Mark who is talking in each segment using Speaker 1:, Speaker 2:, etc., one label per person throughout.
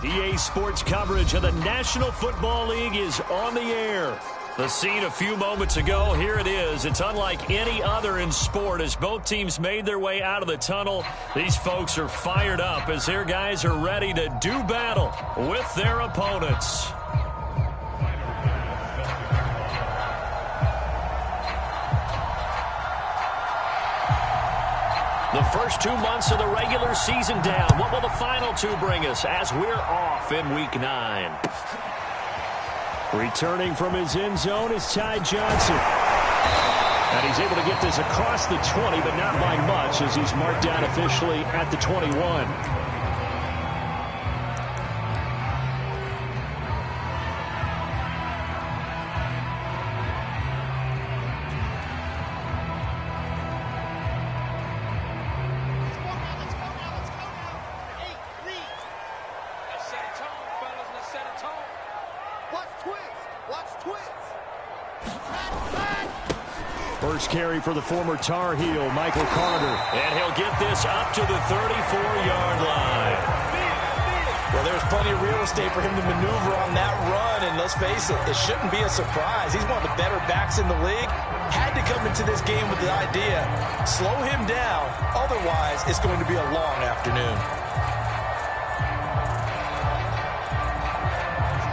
Speaker 1: EA Sports coverage of the National Football League is on the air. The scene a few moments ago, here it is. It's unlike any other in sport as both teams made their way out of the tunnel. These folks are fired up as their guys are ready to do battle with their opponents. The first 2 months of the regular season down. What will the final two bring us as we're off in Week 9? Returning from his end zone is Ty Johnson. And he's able to get this across the 20, but not by much as he's marked down officially at the 21. First carry for the former Tar Heel, Michael Carter. And he'll get this up to the 34-yard line.
Speaker 2: Well, there's plenty of real estate for him to maneuver on that run, and let's face it, it shouldn't be a surprise. He's one of the better backs in the league. Had to come into this game with the idea, slow him down, otherwise it's going to be a long afternoon.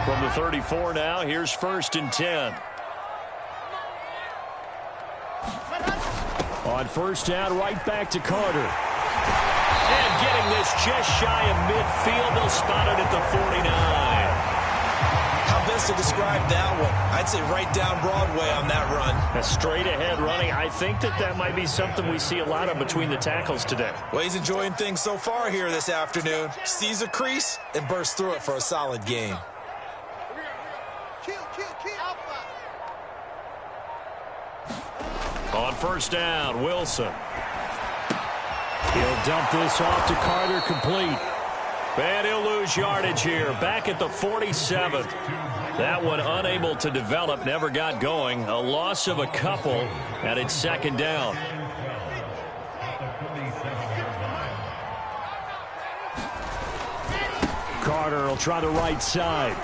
Speaker 1: From the 34 now, here's 1st and 10. On first down, right back to Carter. And getting this just shy of midfield. They'll spot it at the 49.
Speaker 2: How best to describe that one? I'd say right down Broadway on that run.
Speaker 1: A straight ahead running. I think that might be something we see a lot of between the tackles today.
Speaker 2: Well, he's enjoying things so far here this afternoon. Sees a crease and bursts through it for a solid gain.
Speaker 1: On first down, Wilson. He'll dump this off to Carter, complete. And he'll lose yardage here, back at the 47. That one unable to develop, never got going. A loss of a couple, and it's 2nd down. Carter will try the right side.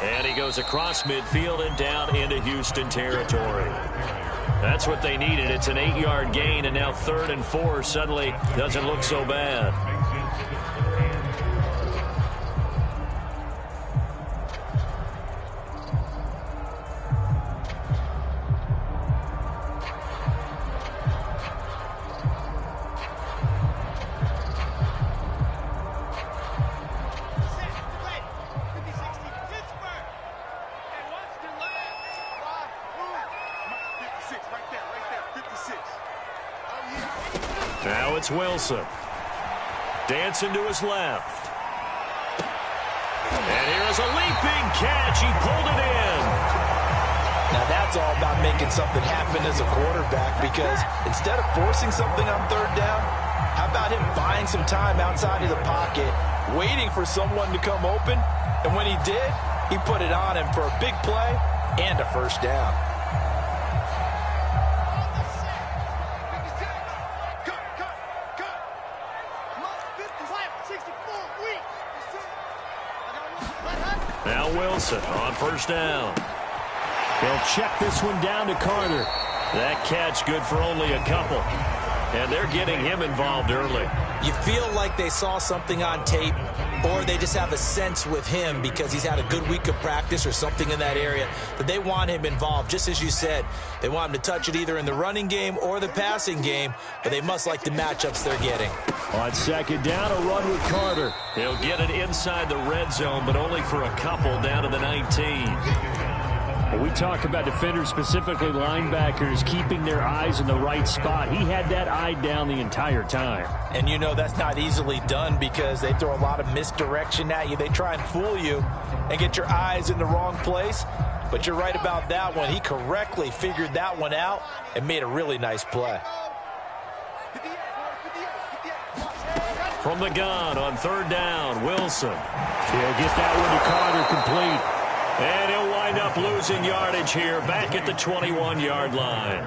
Speaker 1: And he goes across midfield and down into Houston territory. That's what they needed. It's an 8-yard gain, and now 3rd and 4 suddenly doesn't look so bad. Now it's Wilson. Dancing to his left. And here is a leaping catch. He pulled it in.
Speaker 2: Now that's all about making something happen as a quarterback, because instead of forcing something on 3rd down, how about him buying some time outside of the pocket, waiting for someone to come open, and when he did, he put it on him for a big play and a 1st down.
Speaker 1: Now Wilson on first down. They'll check this one down to Carter. That catch good for only a couple. And they're getting him involved early.
Speaker 2: You feel like they saw something on tape, or they just have a sense with him because he's had a good week of practice or something in that area that they want him involved. Just as you said, they want him to touch it either in the running game or the passing game, but they must like the matchups they're getting.
Speaker 1: On 2nd down, a run with Carter. He'll get it inside the red zone, but only for a couple down to the 19. When we talk about defenders, specifically linebackers, keeping their eyes in the right spot, he had that eye down the entire time.
Speaker 2: And you know that's not easily done because they throw a lot of misdirection at you. They try and fool you and get your eyes in the wrong place. But you're right about that one. He correctly figured that one out and made a really nice play.
Speaker 1: From the gun on 3rd down, Wilson. He'll get that one to Carter, complete. And he'll wind up losing yardage here back at the 21-yard line.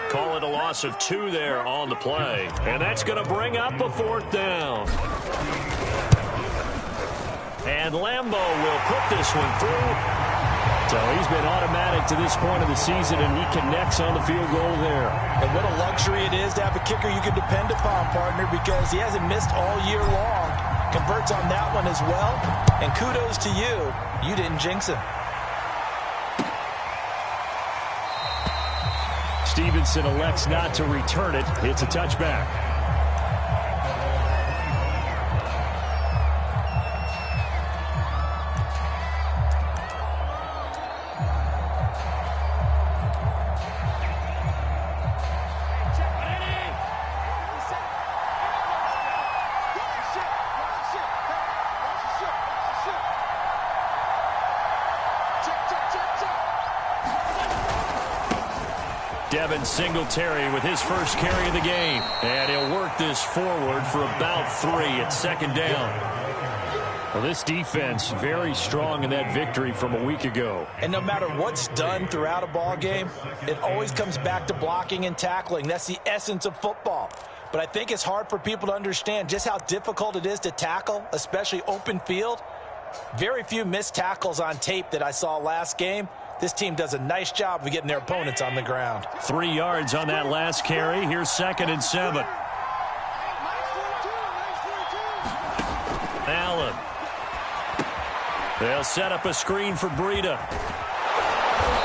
Speaker 1: Call it a loss of 2 there on the play. And that's going to bring up a 4th down. And Lambo will put this one through. So he's been automatic to this point of the season, and he connects on the field goal there.
Speaker 2: And what a luxury it is to have a kicker you can depend upon, partner, because he hasn't missed all year long. Converts on that one as well. And kudos to you. You didn't jinx him.
Speaker 1: Stevenson elects not to return it. It's a touchback. Singletary with his first carry of the game. And he'll work this forward for about 3 at second down. Well, this defense very strong in that victory from a week ago.
Speaker 2: And no matter what's done throughout a ball game, it always comes back to blocking and tackling. That's the essence of football. But I think it's hard for people to understand just how difficult it is to tackle, especially open field. Very few missed tackles on tape that I saw last game. This team does a nice job of getting their opponents on the ground. 3 yards on that last carry. Here's 2nd and 7. Allen. They'll set up a screen for Breida.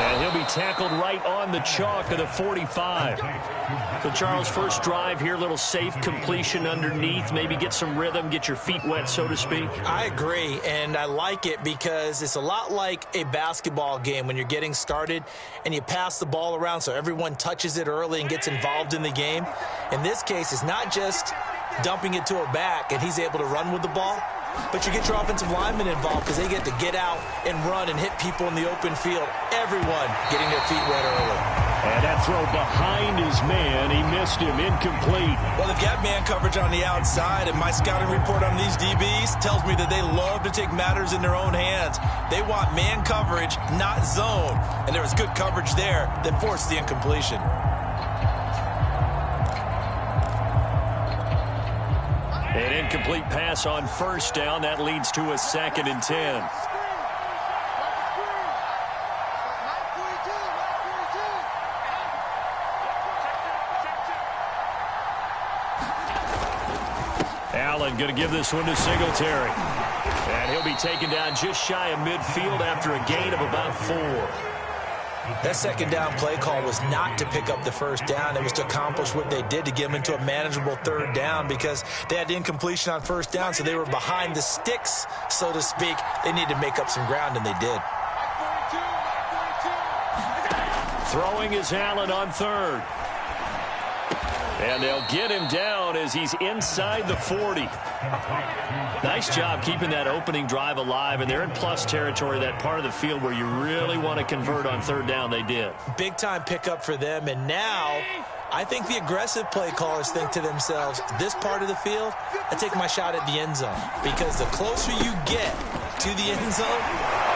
Speaker 2: And he'll be tackled right on the chalk of the 45. So, Charles, first drive here, little safe completion underneath. Maybe get some rhythm, get your feet wet, so to speak. I agree, and I like it because it's a lot like a basketball game when you're getting started and you pass the ball around so everyone touches it early and gets involved in the game. In this case, it's not just dumping it to a back and he's able to run with the ball, but you get your offensive linemen involved because they get to get out and run and hit people in the open field. Everyone getting their feet wet early.
Speaker 1: And that throw behind his man, he missed him, incomplete.
Speaker 2: Well, they've got man coverage on the outside, and my scouting report on these DBs tells me that they love to take matters in their own hands. They want man coverage, not zone. And there was good coverage there that forced the incompletion.
Speaker 1: An incomplete pass on first down. That leads to a 2nd and 10. Allen going to give this one to Singletary. And he'll be taken down just shy of midfield after a gain of about 4.
Speaker 2: That second down play call was not to pick up the first down. It was to accomplish what they did to get them into a manageable 3rd down because they had incompletion on first down, so they were behind the sticks, so to speak. They needed to make up some ground, and they did.
Speaker 1: Throwing is Allen on 3rd. And they'll get him down as he's inside the 40. Nice job keeping that opening drive alive, and they're in plus territory, that part of the field where you really want to convert on 3rd down. They did. Big-time pickup for them, and now I think the aggressive play callers think to themselves, this part of the field, I take my shot at the end zone, because the closer you get to the end zone,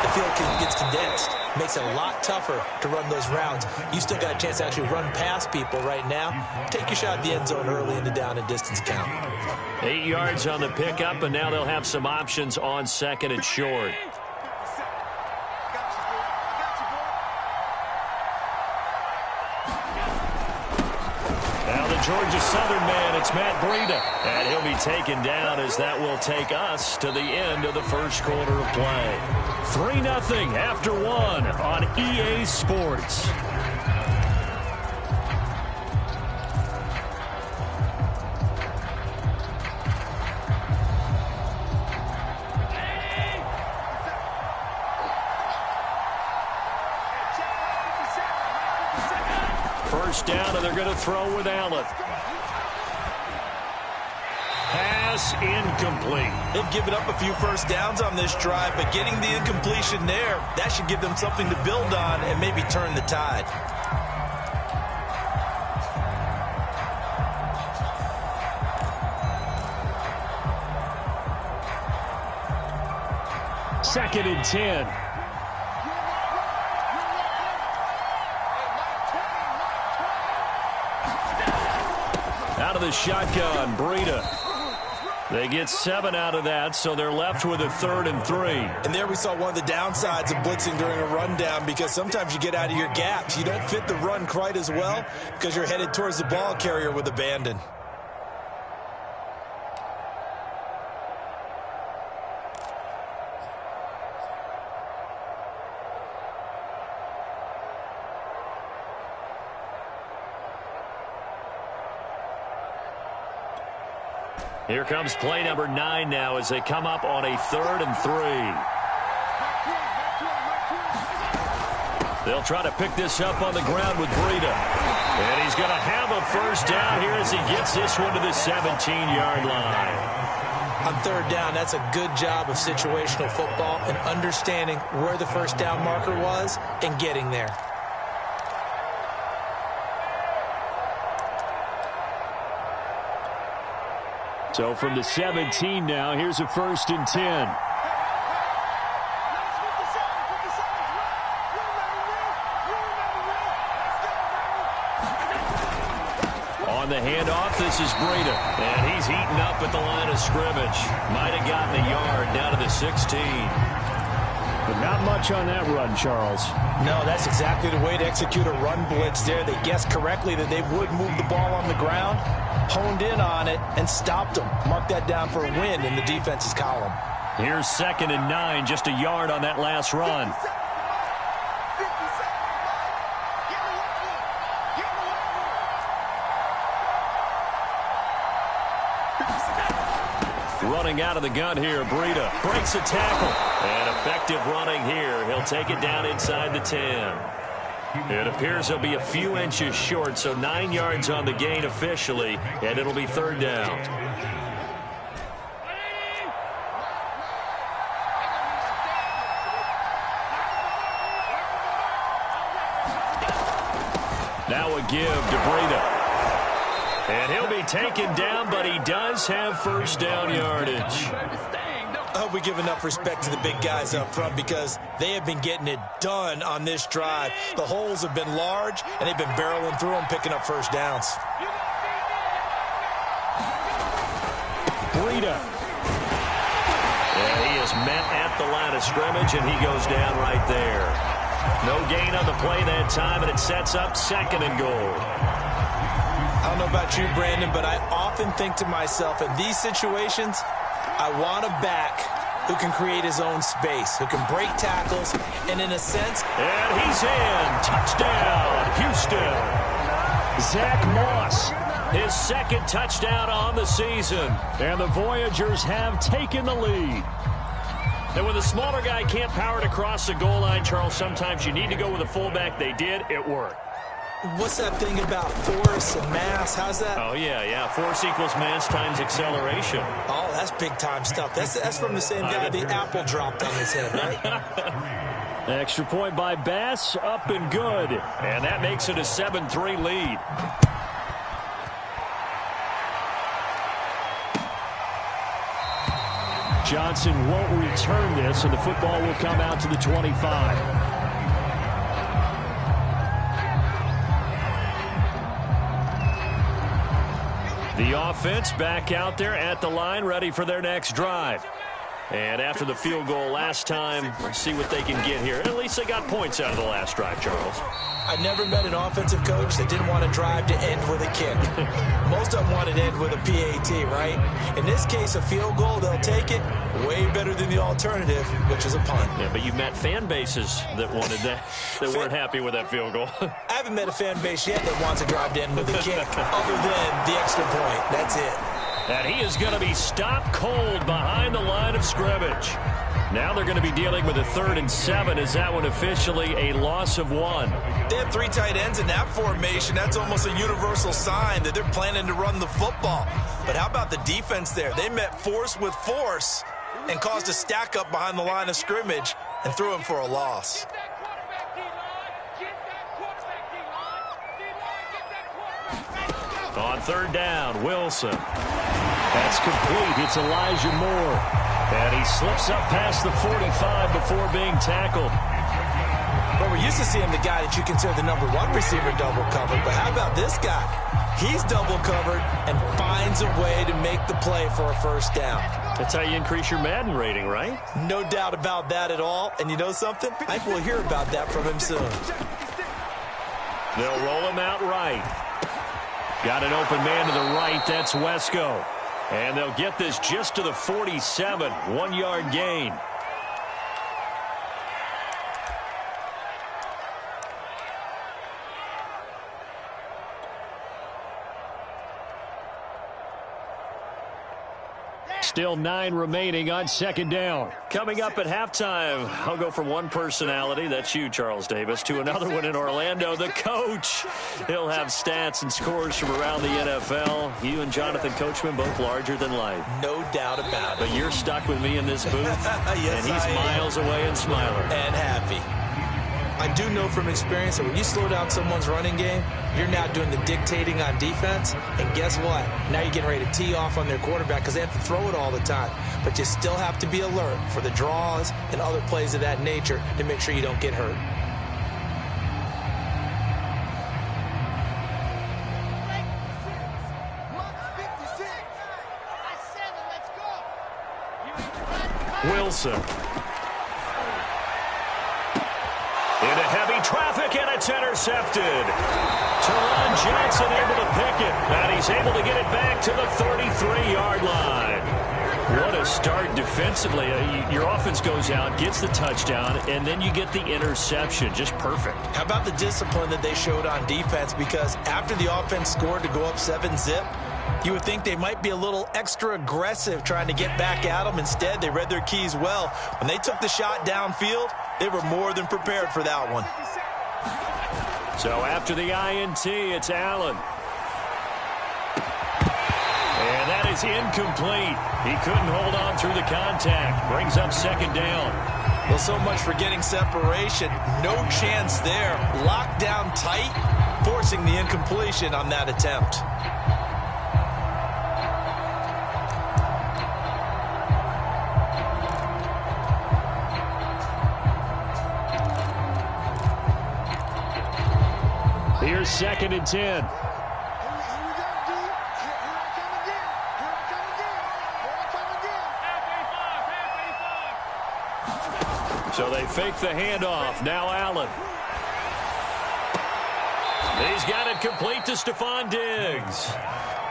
Speaker 1: the field gets condensed. Makes it a lot tougher to run those routes. You still got a chance to actually run past people right now. Take your shot at the end zone early in the down and distance count. 8 yards on the pickup, and now they'll have some options on 2nd and short. Now the Georgia Southern man, it's Matt Breida. And he'll be taken down as that will take us to the end of the first quarter of play. 3-0 after 1 on EA Sports. First down, and they're going to throw with Allen. Pass incomplete. They've given up a few first downs on this drive, but getting the incompletion there, that should give them something to build on and maybe turn the tide. Second and 10. Out of the shotgun, Breida. They get 7 out of that, so they're left with a 3rd and 3.
Speaker 2: And there we saw one of the downsides of blitzing during a rundown, because sometimes you get out of your gaps. You don't fit the run quite as well because you're headed towards the ball carrier with abandon.
Speaker 1: Here comes play number 9 now as they come up on a 3rd and 3. They'll try to pick this up on the ground with Breida. And he's going to have a first down here as he gets this one to the 17-yard line.
Speaker 2: On 3rd down, that's a good job of situational football and understanding where the first down marker was and getting there.
Speaker 1: So from the 17 now, here's a 1st and 10. On the handoff, this is Breida. And he's heating up at the line of scrimmage. Might have gotten a yard down to the 16. But not much on that run, Charles.
Speaker 2: No, that's exactly the way to execute a run blitz there. They guessed correctly that they would move the ball on the ground, honed in on it, and stopped them. Mark that down for a win in the defense's column.
Speaker 1: Here's 2nd and 9, just a yard on that last run. Running out of the gun here, Breida breaks a tackle. And effective running here. He'll take it down inside the 10. It appears he'll be a few inches short, so 9 yards on the gain officially, and it'll be 3rd down. Now a give to Breida. And he'll be taken down, but he does have first down yardage.
Speaker 2: I hope we give enough respect to the big guys up front because they have been getting it done on this drive. The holes have been large, and they've been barreling through them, picking up first downs.
Speaker 1: Breida. Yeah, he is met at the line of scrimmage, and he goes down right there. No gain on the play that time, and it sets up 2nd and goal.
Speaker 2: I don't know about you, Brandon, but I often think to myself, in these situations, I want a back who can create his own space, who can break tackles, and in a sense...
Speaker 1: And he's in. Touchdown, Houston. Zach Moss, his 2nd touchdown on the season. And the Voyagers have taken the lead. And when the smaller guy can't power it across the goal line, Charles, sometimes you need to go with a fullback. They did. It worked.
Speaker 2: What's that thing about force and mass? How's that?
Speaker 1: Oh, yeah. Force equals mass times acceleration.
Speaker 2: Oh, that's big-time stuff. That's from the same guy the apple dropped on his head, right?
Speaker 1: Extra point by Bass, up and good. And that makes it a 7-3 lead. Johnson won't return this, and the football will come out to the 25. The offense back out there at the line, ready for their next drive. And after the field goal last time, let's see what they can get here. At least they got points out of the last drive, Charles.
Speaker 2: I never met an offensive coach that didn't want to drive to end with a kick. Most of them wanted to end with a PAT, right? In this case, a field goal, they'll take it. Way better than the alternative, which is a punt.
Speaker 1: Yeah, but you've met fan bases that wanted that, that weren't happy with that field goal.
Speaker 2: I haven't met a fan base yet that wants to drive to end with a kick, other than the extra point. That's it.
Speaker 1: And he is going to be stopped cold behind the line of scrimmage. Now they're going to be dealing with a 3rd and 7. Is that one officially a loss of 1?
Speaker 2: They have 3 tight ends in that formation. That's almost a universal sign that they're planning to run the football. But how about the defense there? They met force with force and caused a stack up behind the line of scrimmage and threw him for a loss.
Speaker 1: On 3rd down, Wilson. That's complete. It's Elijah Moore. And he slips up past the 45 before being tackled.
Speaker 2: But we're used to seeing the guy that you consider the number one receiver double covered. But how about this guy? He's double covered and finds a way to make the play for a first down.
Speaker 1: That's how you increase your Madden rating, right?
Speaker 2: No doubt about that at all. And you know something? I think we'll hear about that from him soon.
Speaker 1: They'll roll him out right. Got an open man to the right. That's Wesco. And they'll get this just to the 47. 1-yard gain. Still 9 remaining on second down. Coming up at halftime, I'll go from one personality, that's you, Charles Davis, to another one in Orlando, the coach. He'll have stats and scores from around the NFL. You and Jonathan Coachman both larger than life.
Speaker 2: No doubt about it.
Speaker 1: But you're stuck with me in this booth,
Speaker 2: yes,
Speaker 1: and he's miles away and smiling.
Speaker 2: And happy. I do know from experience that when you slow down someone's running game, you're now doing the dictating on defense. And guess what? Now you're getting ready to tee off on their quarterback because they have to throw it all the time. But you still have to be alert for the draws and other plays of that nature to make sure you don't get hurt.
Speaker 1: Wilson. Into heavy traffic, and it's intercepted. Teron Johnson able to pick it, and he's able to get it back to the 33-yard line. What a start defensively. Your offense goes out, gets the touchdown, and then you get the interception. Just perfect. How
Speaker 2: about the discipline that they showed on defense? Because after the offense scored to go up 7-zip, you would think they might be a little extra aggressive trying to get back at them. Instead, they read their keys well. When they took the shot downfield, they were more than prepared for that one.
Speaker 1: So after the INT, it's Allen. And that is incomplete. He couldn't hold on through the contact. Brings up second down.
Speaker 2: Well, so much for getting separation. No chance there. Locked down tight, forcing the incompletion on that attempt.
Speaker 1: Here's second and 10. So they fake the handoff. Now Allen. He's got it complete to Stephon Diggs.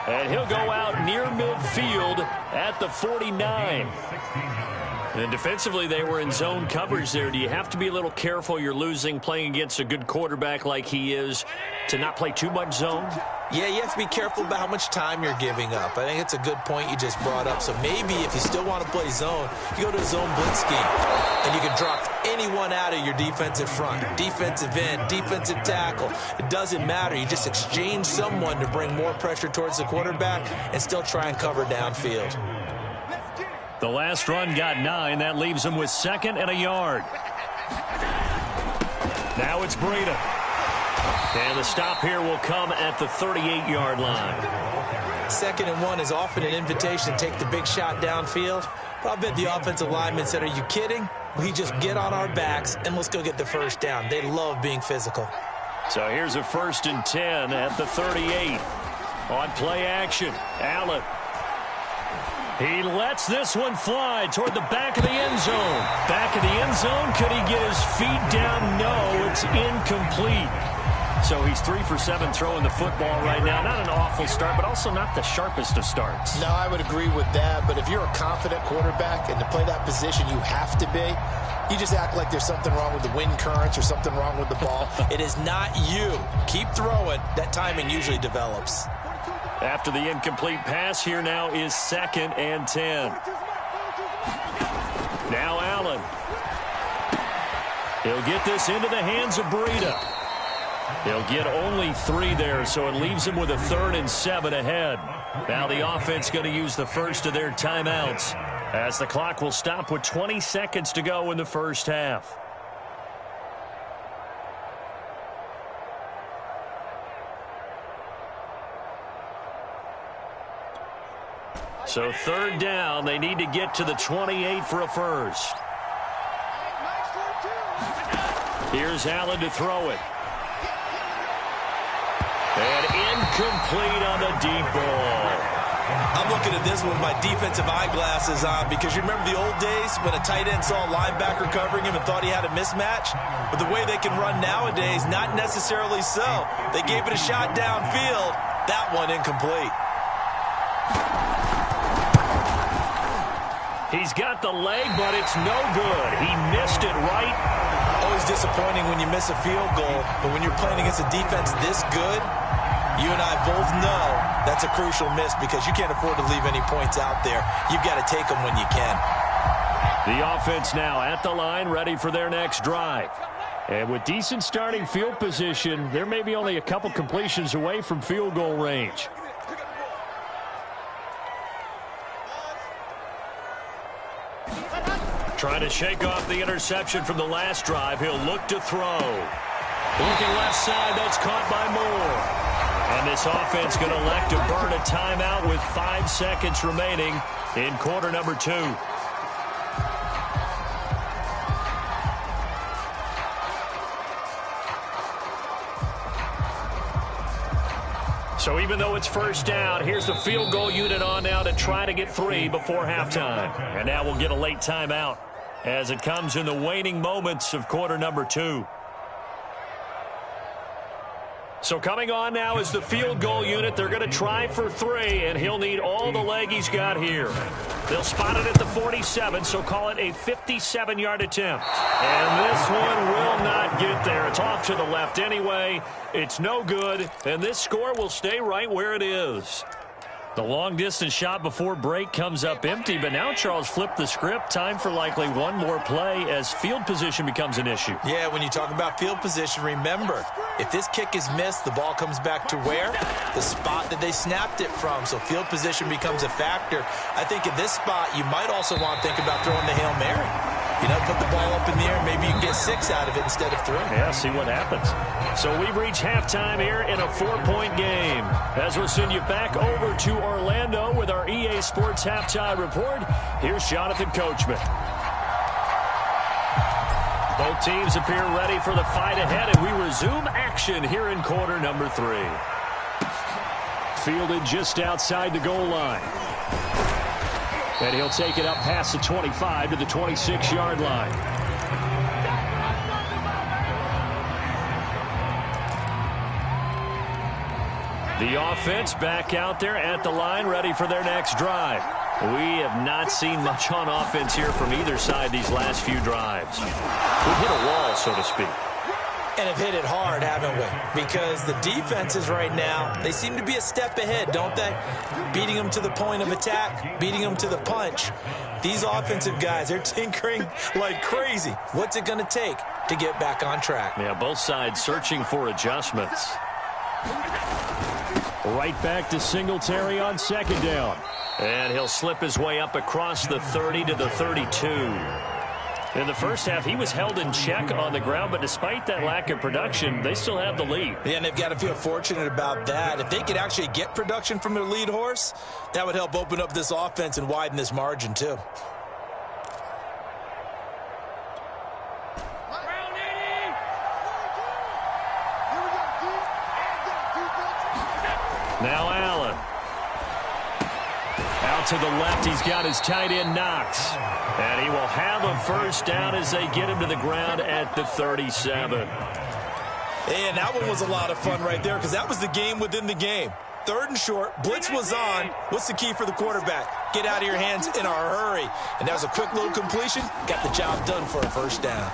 Speaker 1: And he'll go out near midfield at the 49. And defensively, they were in zone coverage there. Do you have to be a little careful? You're losing, playing against a good quarterback like he is, to not play too much zone?
Speaker 2: Yeah, you have to be careful about how much time you're giving up. I think it's a good point you just brought up. So maybe if you still want to play zone, you go to a zone blitz scheme. And you can drop anyone out of your defensive front. Defensive end, defensive tackle. It doesn't matter. You just exchange someone to bring more pressure towards the quarterback and still try and cover downfield.
Speaker 1: The last run got 9. That leaves them with second and a yard. Now it's Breida. And the stop here will come at the 38-yard line.
Speaker 2: Second and 1 is often an invitation to take the big shot downfield. But I bet the offensive lineman said, are you kidding? We just get on our backs and let's go get the first down. They love being physical.
Speaker 1: So here's a 1st and 10 at the 38. On play action, Allen. He lets this one fly toward the back of the end zone. Back of the end zone. Could he get his feet down? No, it's incomplete. So he's 3 for 7 throwing the football right now. Not an awful start, but also not the sharpest of starts.
Speaker 3: No, I would agree with that. But if you're a confident quarterback and to play that position you have to be, you just act like there's something wrong with the wind currents or something wrong with the ball.
Speaker 2: It is not you. Keep throwing. That timing usually develops.
Speaker 1: After the incomplete pass, here now is 2nd and 10. Now Allen. He'll get this into the hands of Breida. He'll get only 3 there, so it leaves him with a 3rd and 7 ahead. Now the offense going to use the first of their timeouts, as the clock will stop with 20 seconds to go in the first half. So 3rd down, they need to get to the 28 for a first. Here's Allen to throw it. And incomplete on the deep ball.
Speaker 2: I'm looking at this with my defensive eyeglasses on because you remember the old days when a tight end saw a linebacker covering him and thought he had a mismatch? But the way they can run nowadays, not necessarily so. They gave it a shot downfield. That one incomplete.
Speaker 1: He's got the leg, but it's no good. He missed it right.
Speaker 2: Always disappointing when you miss a field goal, but when you're playing against a defense this good, you and I both know that's a crucial miss because you can't afford to leave any points out there. You've got to take them when you can.
Speaker 1: The offense now at the line, ready for their next drive. And with decent starting field position, there may be only a couple completions away from field goal range. Trying to shake off the interception from the last drive. He'll look to throw. Looking left side, that's caught by Moore. And this offense going to elect to burn a timeout with 5 seconds remaining in quarter number 2. So even though it's first down, here's the field goal unit on now to try to get 3 before halftime. And now we'll get a late timeout as it comes in the waning moments of quarter number 2. So coming on now is the field goal unit. They're going to try for 3, and he'll need all the leg he's got here. They'll spot it at the 47, so call it a 57-yard attempt. And this one will not get there. It's off to the left anyway. It's no good, and this score will stay right where it is. The long-distance shot before break comes up empty, but now Charles flipped the script. Time for likely one more play as field position becomes an issue.
Speaker 2: Yeah, when you talk about field position, remember, if this kick is missed, the ball comes back to where? The spot that they snapped it from. So field position becomes a factor. I think at this spot, you might also want to think about throwing the Hail Mary. You know, put the ball up in the air, maybe you can get 6 out of it instead of 3.
Speaker 1: Yeah, see what happens. So we've reached halftime here in a 4-point game. As we'll send you back over to Orlando with our EA Sports Halftime Report, here's Jonathan Coachman. Both teams appear ready for the fight ahead, and we resume action here in quarter number 3. Fielded just outside the goal line. And he'll take it up past the 25 to the 26-yard line. The offense back out there at the line, ready for their next drive. We have not seen much on offense here from either side these last few drives. We've hit a wall, so to speak.
Speaker 2: And have hit it hard, haven't we? Because the defenses right now, they seem to be a step ahead, don't they? Beating them to the point of attack, beating them to the punch. These offensive guys, they're tinkering like crazy. What's it going to take to get back on track?
Speaker 1: Yeah, both sides searching for adjustments. Right back to Singletary on second down. And he'll slip his way up across the 30 to the 32. In the first half, he was held in check on the ground, but despite that lack of production, they still have the lead.
Speaker 2: Yeah, and they've got to feel fortunate about that. If they could actually get production from their lead horse, that would help open up this offense and widen this margin, too.
Speaker 1: Now Allen. Out to the left, he's got his tight end Knox. And he will have a first down as they get him to the ground at the 37.
Speaker 2: And that one was a lot of fun right there because that was the game within the game. 3rd and short, blitz was on. What's the key for the quarterback? Get out of your hands in a hurry. And that was a quick little completion. Got the job done for a first down.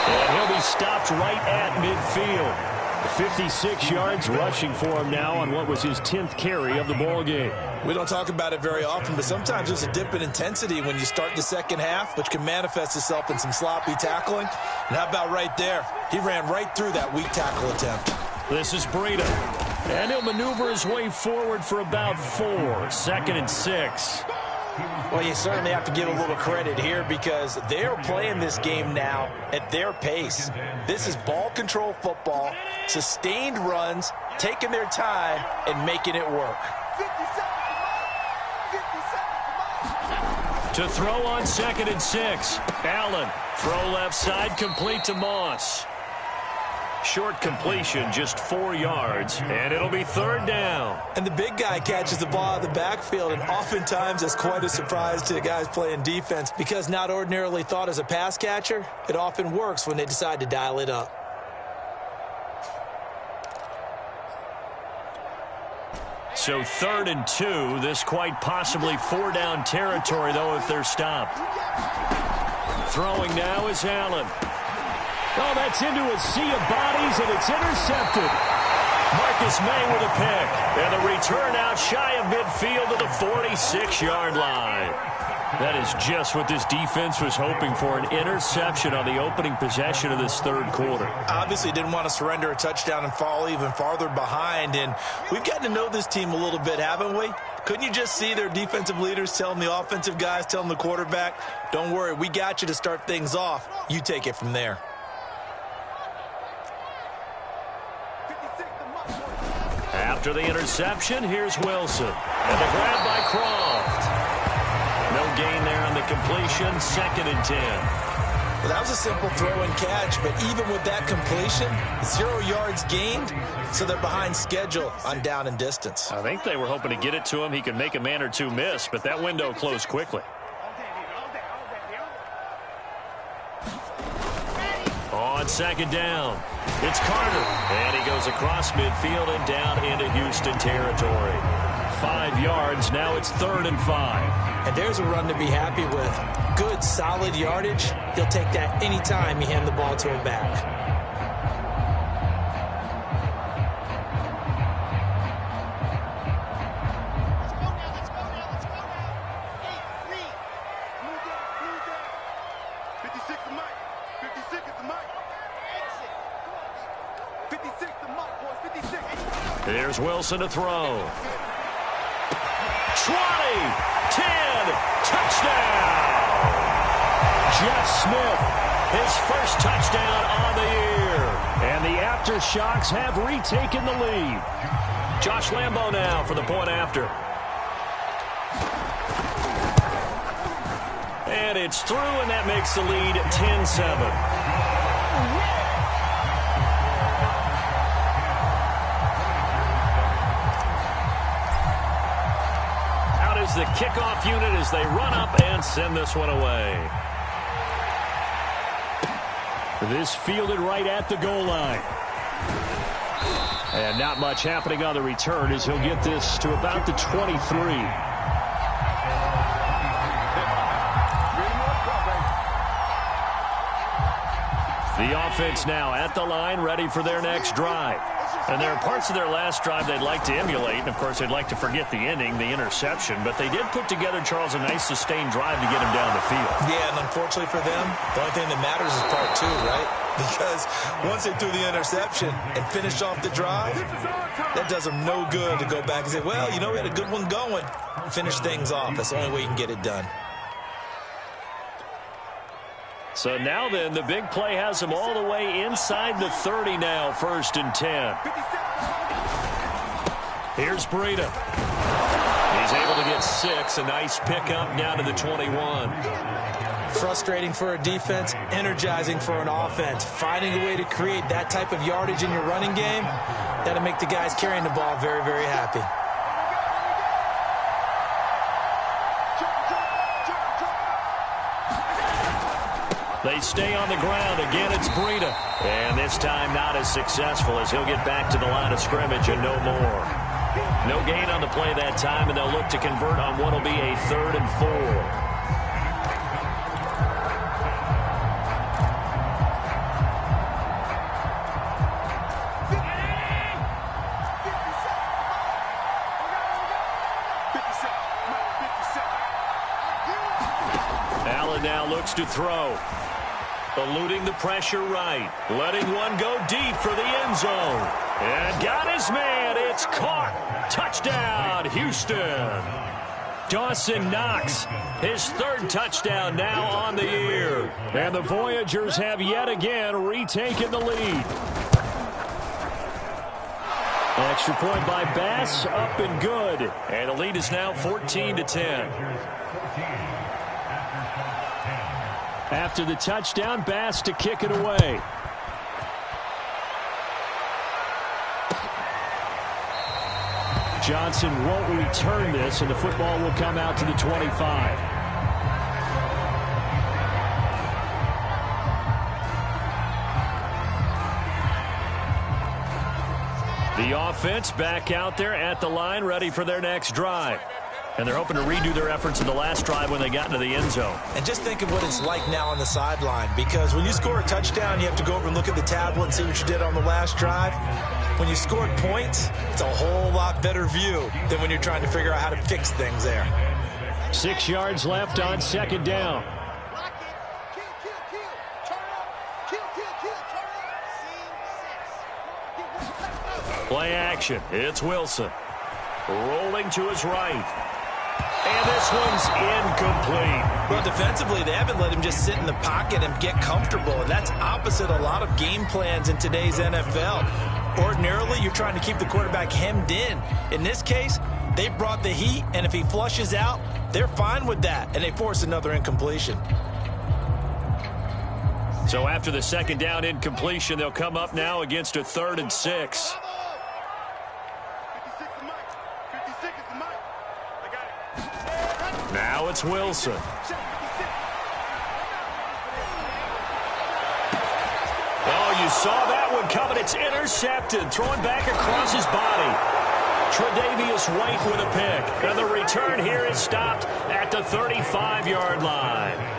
Speaker 1: And he'll be stopped right at midfield. 56 yards rushing for him now on what was his 10th carry of the ball game.
Speaker 2: We don't talk about it very often, but sometimes there's a dip in intensity when you start the second half, which can manifest itself in some sloppy tackling. And how about right there? He ran right through that weak tackle attempt.
Speaker 1: This is Breida. And he'll maneuver his way forward for about 4. 2nd and 6.
Speaker 2: Well, you certainly have to give a little credit here because they're playing this game now at their pace. This is ball control football, sustained runs, taking their time, and making it work.
Speaker 1: To throw on 2nd and 6. Allen, throw left side, complete to Moss. Short completion, just 4 yards, and it'll be 3rd down.
Speaker 2: And the big guy catches the ball out of the backfield, and oftentimes it's quite a surprise to the guys playing defense because not ordinarily thought as a pass catcher, it often works when they decide to dial it up.
Speaker 1: So 3rd and 2, this quite possibly 4-down territory, though, if they're stopped. Throwing now is Allen. Oh, that's into a sea of bodies, and it's intercepted. Marcus May with a pick. And the return out shy of midfield to the 46-yard line. That is just what this defense was hoping for, an interception on the opening possession of this 3rd quarter.
Speaker 2: Obviously didn't want to surrender a touchdown and fall even farther behind, and we've gotten to know this team a little bit, haven't we? Couldn't you just see their defensive leaders telling the offensive guys, telling the quarterback, don't worry, we got you to start things off. You take it from there.
Speaker 1: After the interception, here's Wilson. And the grab by Croft. No gain there on the completion, 2nd and 10.
Speaker 2: Well, that was a simple throw and catch, but even with that completion, 0 yards gained, so they're behind schedule on down and distance.
Speaker 1: I think they were hoping to get it to him. He could make a man or two miss, but that window closed quickly. On 2nd down, it's Carter, and he goes across midfield and down into Houston territory. 5 yards, now it's 3rd and 5.
Speaker 2: And there's a run to be happy with. Good, solid yardage. He'll take that anytime you hand the ball to him back.
Speaker 1: Here's Wilson to throw. 20, 10, touchdown! Jeff Smith, his first touchdown on the year. And the Aftershocks have retaken the lead. Josh Lambo now for the point after. And it's through, and that makes the lead 10-7. The kickoff unit as they run up and send this one away. This fielded right at the goal line. And not much happening on the return as he'll get this to about the 23. The offense now at the line, ready for their next drive. And there are parts of their last drive they'd like to emulate. And, of course, they'd like to forget the ending, the interception. But they did put together, Charles, a nice sustained drive to get him down the field.
Speaker 2: Yeah, and unfortunately for them, the only thing that matters is part 2, right? Because once they threw the interception and finished off the drive, that does them no good to go back and say, well, you know, we had a good one going. Finish things off. That's the only way you can get it done.
Speaker 1: So now then, the big play has him all the way inside the 30 now, 1st and 10. Here's Breida. He's able to get 6, a nice pickup down to the 21.
Speaker 2: Frustrating for a defense, energizing for an offense. Finding a way to create that type of yardage in your running game, that'll make the guys carrying the ball very, very happy.
Speaker 1: They stay on the ground. Again, it's Breida. And this time not as successful as he'll get back to the line of scrimmage and no more. No gain on the play that time, and they'll look to convert on what will be a 3rd and 4. Allen now looks to throw. Eluding the pressure right. Letting one go deep for the end zone. And got his man. It's caught. Touchdown, Houston. Dawson Knox, his 3rd touchdown now on the year. And the Voyagers have yet again retaken the lead. Extra point by Bass, up and good. And the lead is now 14-10. After the touchdown, Bass to kick it away. Johnson won't return this, and the football will come out to the 25. The offense back out there at the line, ready for their next drive. And they're hoping to redo their efforts in the last drive when they got into the end zone.
Speaker 2: And just think of what it's like now on the sideline, because when you score a touchdown, you have to go over and look at the tablet and see what you did on the last drive. When you scored points, it's a whole lot better view than when you're trying to figure out how to fix things there.
Speaker 1: 6 yards left on second down. Play action. It's Wilson. Rolling to his right. And this one's incomplete.
Speaker 2: Well, defensively, they haven't let him just sit in the pocket and get comfortable. And that's opposite a lot of game plans in today's NFL. Ordinarily, you're trying to keep the quarterback hemmed in. In this case, they brought the heat, and if he flushes out, they're fine with that, and they force another incompletion.
Speaker 1: So after the second down incompletion, they'll come up now against a 3rd and 6. Now it's Wilson. Oh, you saw that one coming. It's intercepted. Throwing back across his body. Tre'Davious White with a pick. And the return here is stopped at the 35-yard line.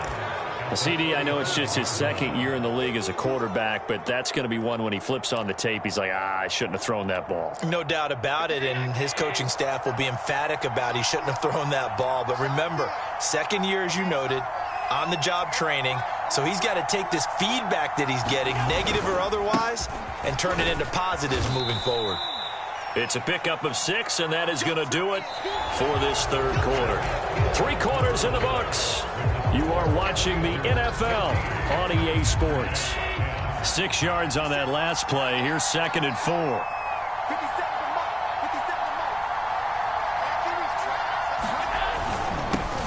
Speaker 1: CD, I know it's just his second year in the league as a quarterback, but that's going to be one when he flips on the tape. He's like, I shouldn't have thrown that ball.
Speaker 2: No doubt about it, and his coaching staff will be emphatic about he shouldn't have thrown that ball. But remember, second year, as you noted, on-the-job training, so he's got to take this feedback that he's getting, negative or otherwise, and turn it into positives moving forward.
Speaker 1: It's a pickup of 6, and that is going to do it for this third quarter. 3 quarters in the books. You are watching the NFL on EA Sports. 6 yards on that last play. Here's 2nd and 4.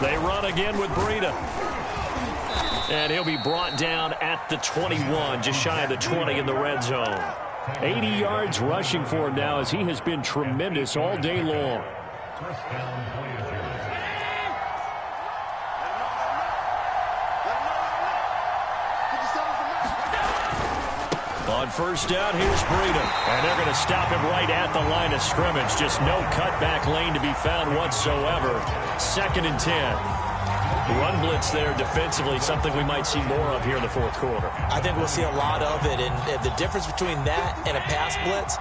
Speaker 1: They run again with Breida. And he'll be brought down at the 21, just shy of the 20 in the red zone. 80 yards rushing for him now as he has been tremendous all day long. On first down, here's Breida. And they're going to stop him right at the line of scrimmage. Just no cutback lane to be found whatsoever. 2nd and 10. Run blitz there defensively, something we might see more of here in the fourth quarter.
Speaker 2: I think we'll see a lot of it, and the difference between that and a pass blitz,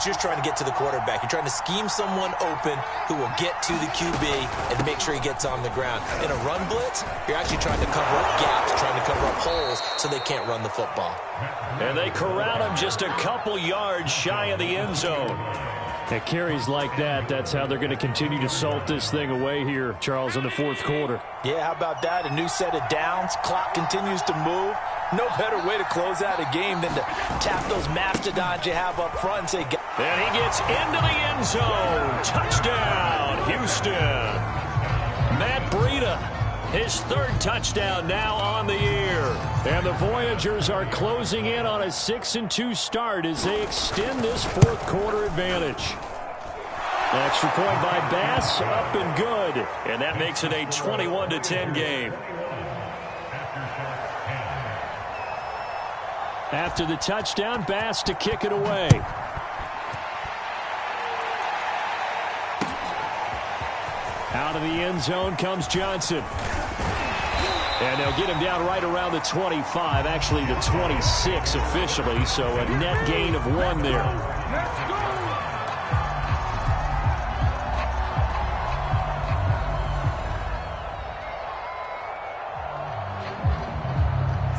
Speaker 2: you're trying to get to the quarterback. You're trying to scheme someone open who will get to the QB and make sure he gets on the ground. In a run blitz, you're actually trying to cover up gaps, trying to cover up holes so they can't run the football.
Speaker 1: And they corral him just a couple yards shy of the end zone. At carries like that, that's how they're going to continue to salt this thing away here, Charles, in the fourth quarter.
Speaker 2: Yeah, how about that? A new set of downs. Clock continues to move. No better way to close out a game than to tap those mastodons you have up front and say,
Speaker 1: and he gets into the end zone. Touchdown, Houston. Matt Breida, his 3rd touchdown now on the year. And the Voyagers are closing in on a 6-2 start as they extend this fourth quarter advantage. Extra point by Bass, up and good. And that makes it a 21-10 game. After the touchdown, Bass to kick it away. Out of the end zone comes Johnson. And they'll get him down right around the 25, actually the 26 officially, so a net gain of 1 there.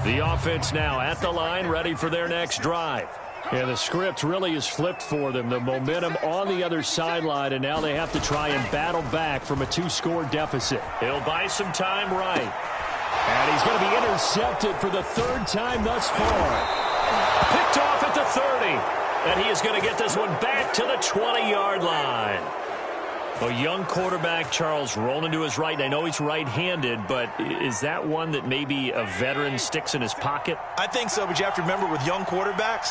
Speaker 1: The offense now at the line, ready for their next drive. And the script really is flipped for them. The momentum on the other sideline, and now they have to try and battle back from a 2-score deficit. He'll buy some time right. And he's going to be intercepted for the 3rd time thus far. Picked off at the 30. And he is going to get this one back to the 20-yard line. A young quarterback, Charles, rolling to his right. I know he's right-handed, but is that one that maybe a veteran sticks in his pocket?
Speaker 2: I think so, but you have to remember with young quarterbacks,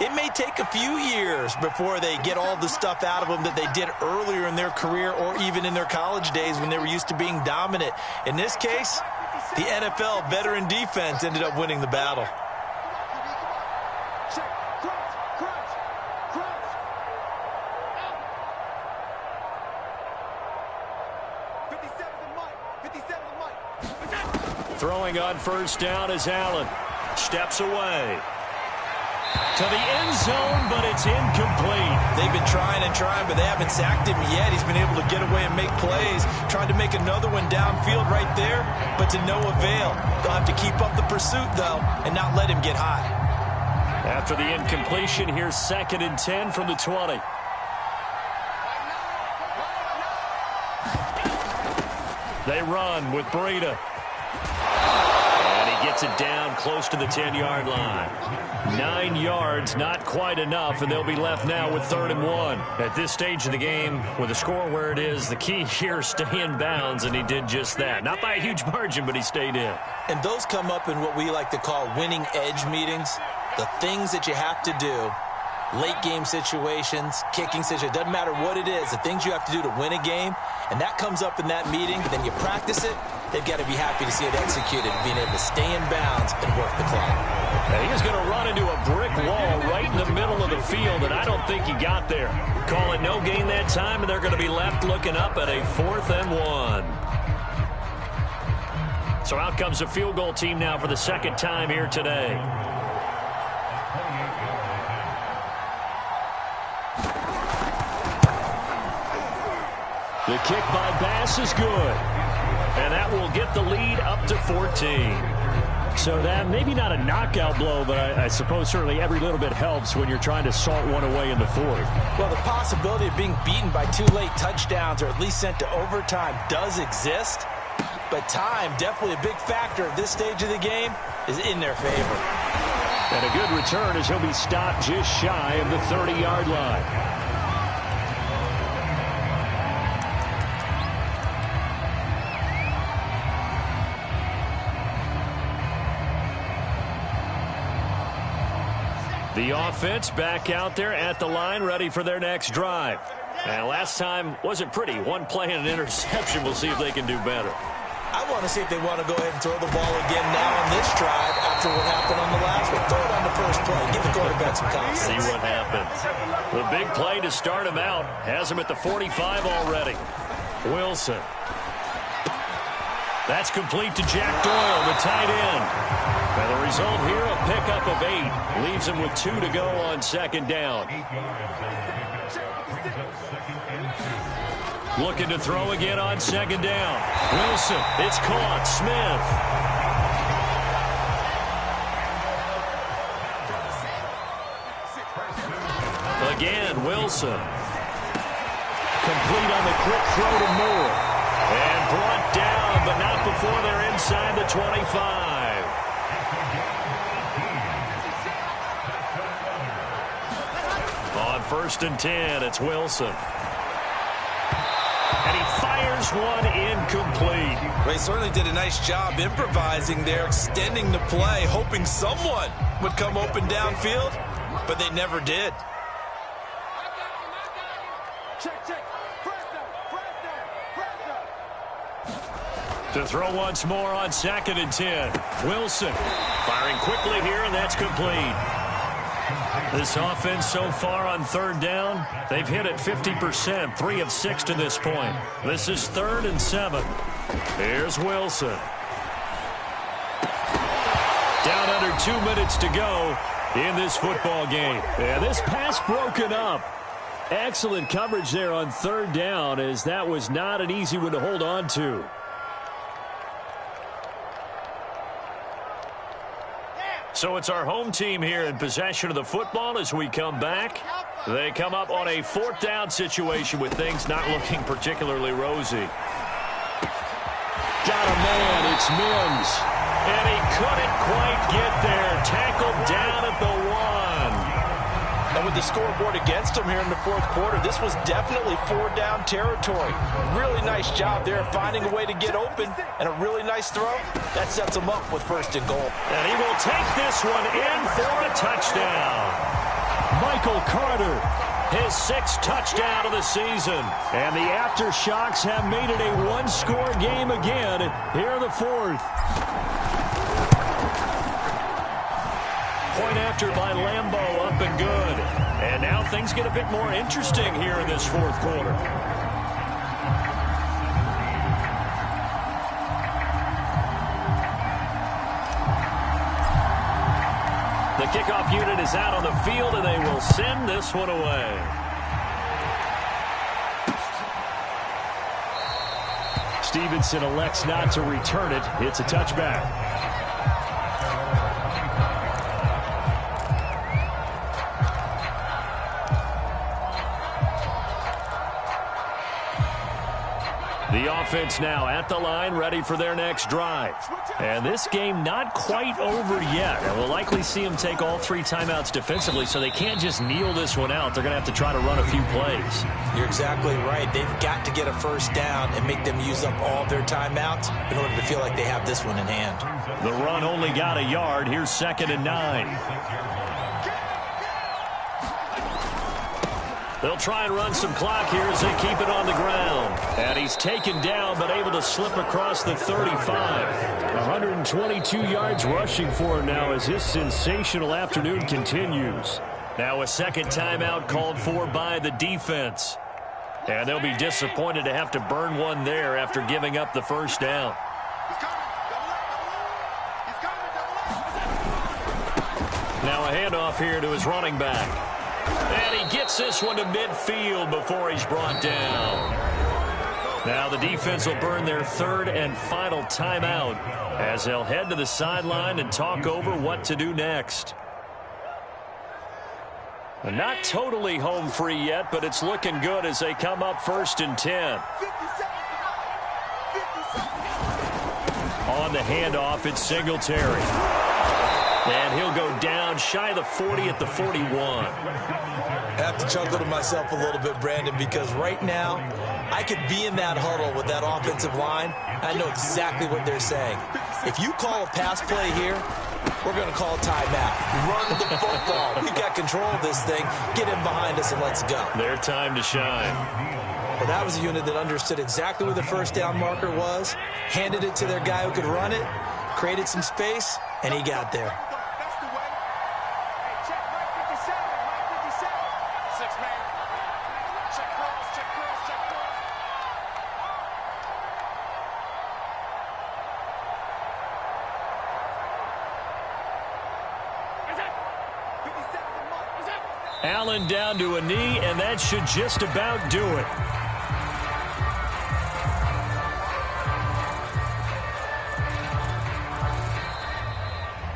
Speaker 2: it may take a few years before they get all the stuff out of them that they did earlier in their career or even in their college days when they were used to being dominant. In this case, the NFL veteran defense ended up winning the battle.
Speaker 1: Throwing on first down is Allen. Steps away. To the end zone, but it's incomplete.
Speaker 2: They've been trying and trying, but they haven't sacked him yet. He's been able to get away and make plays. Trying to make another one downfield right there, but to no avail. They'll have to keep up the pursuit, though, and not let him get high.
Speaker 1: After the incompletion, here's 2nd and 10 from the 20. They run with Breida. And he gets it down close to the 10-yard line. 9 yards, not quite enough, and they'll be left now with 3rd and 1. At this stage of the game, with the score where it is, the key here is stay in bounds, and he did just that. Not by a huge margin, but he stayed in.
Speaker 2: And those come up in what we like to call winning edge meetings. The things that you have to do, late game situations, kicking situations, doesn't matter what it is, the things you have to do to win a game, and that comes up in that meeting, then you practice it, they've got to be happy to see it executed, being able to stay in bounds and work the clock.
Speaker 1: He is going to run into a brick wall right in the middle of the field, and I don't think he got there. Call it no gain that time, and they're going to be left looking up at a 4th and 1. So out comes the field goal team now for the 2nd time here today. The kick by Bass is good. And that will get the lead up to 14. So that maybe not a knockout blow, but I suppose certainly every little bit helps when you're trying to salt one away in the 4th.
Speaker 2: Well, the possibility of being beaten by 2 late touchdowns or at least sent to overtime does exist. But time, definitely a big factor at this stage of the game, is in their favor.
Speaker 1: And a good return as he'll be stopped just shy of the 30-yard line. The offense back out there at the line, ready for their next drive. And last time wasn't pretty. One play and an interception. We'll see if they can do better.
Speaker 2: I want to see if they want to go ahead and throw the ball again now on this drive after what happened on the last one. Throw it on the first play. Give the quarterback some confidence.
Speaker 1: See what happens. The big play to start him out. Has him at the 45 already. Wilson. That's complete to Jack Doyle, the tight end. And the result here, a pickup of 8. Leaves him with 2 to go on 2nd down. Looking to throw again on 2nd down. Wilson, it's caught. Smith. Again, Wilson. Complete on the quick throw to Moore. And brought down, but not before they're inside the 25. On 1st and 10, it's Wilson. And he fires one incomplete.
Speaker 2: Well, he certainly did a nice job improvising there, extending the play, hoping someone would come open downfield, but they never did.
Speaker 1: To throw once more on 2nd and 10. Wilson firing quickly here, and that's complete. This offense so far on 3rd down, they've hit it 50%, 3 of 6 to this point. This is 3rd and 7. Here's Wilson. Down under 2 minutes to go in this football game. And this pass broken up. Excellent coverage there on 3rd down, as that was not an easy one to hold on to. So it's our home team here in possession of the football as we come back. They come up on a 4th down situation with things not looking particularly rosy. Got a man, it's Mims. And he couldn't quite get there. Tackled down at the 1.
Speaker 2: And with with the scoreboard against him here in the fourth quarter. This was definitely four-down territory. Really nice job there finding a way to get open, and a really nice throw. That sets him up with first and goal.
Speaker 1: And he will take this one in for a touchdown. Michael Carter, his sixth touchdown of the season. And the aftershocks have made it a one-score game again here in the fourth. Point after by Lambeau, up and good. And now things get a bit more interesting here in this fourth quarter. The kickoff unit is out on the field, and they will send this one away. Stevenson elects not to return it. It's a touchback. The offense now at the line, ready for their next drive. And this game not quite over yet. And we'll likely see them take all three timeouts defensively, so they can't just kneel this one out. They're going to have to try to run a few plays.
Speaker 2: You're exactly right. They've got to get a first down and make them use up all their timeouts in order to feel like they have this one in hand.
Speaker 1: The run only got a yard. Here's 2nd and 9. They'll try and run some clock here as they keep it on the ground. And he's taken down but able to slip across the 35. 122 yards rushing for him now as his sensational afternoon continues. Now a second timeout called for by the defense. And they'll be disappointed to have to burn one there after giving up the first down. Now a handoff here to his running back. And he gets this one to midfield before he's brought down. Now the defense will burn their third and final timeout as they'll head to the sideline and talk over what to do next. Not totally home free yet, but it's looking good as they come up 1st and 10. On the handoff, it's Singletary. And he'll go down shy of the 40 at the 41.
Speaker 2: I have to chuckle to myself a little bit, Brandon, because right now I could be in that huddle with that offensive line. I know exactly what they're saying. If you call a pass play here, we're going to call a timeout. Run the football. We've got control of this thing. Get in behind us and let's go.
Speaker 1: Their time to shine.
Speaker 2: Well, that was a unit that understood exactly where the first down marker was, handed it to their guy who could run it, created some space, and he got there.
Speaker 1: Allen down to a knee, and that should just about do it.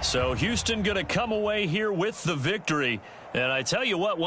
Speaker 1: So Houston going to come away here with the victory. And I tell you what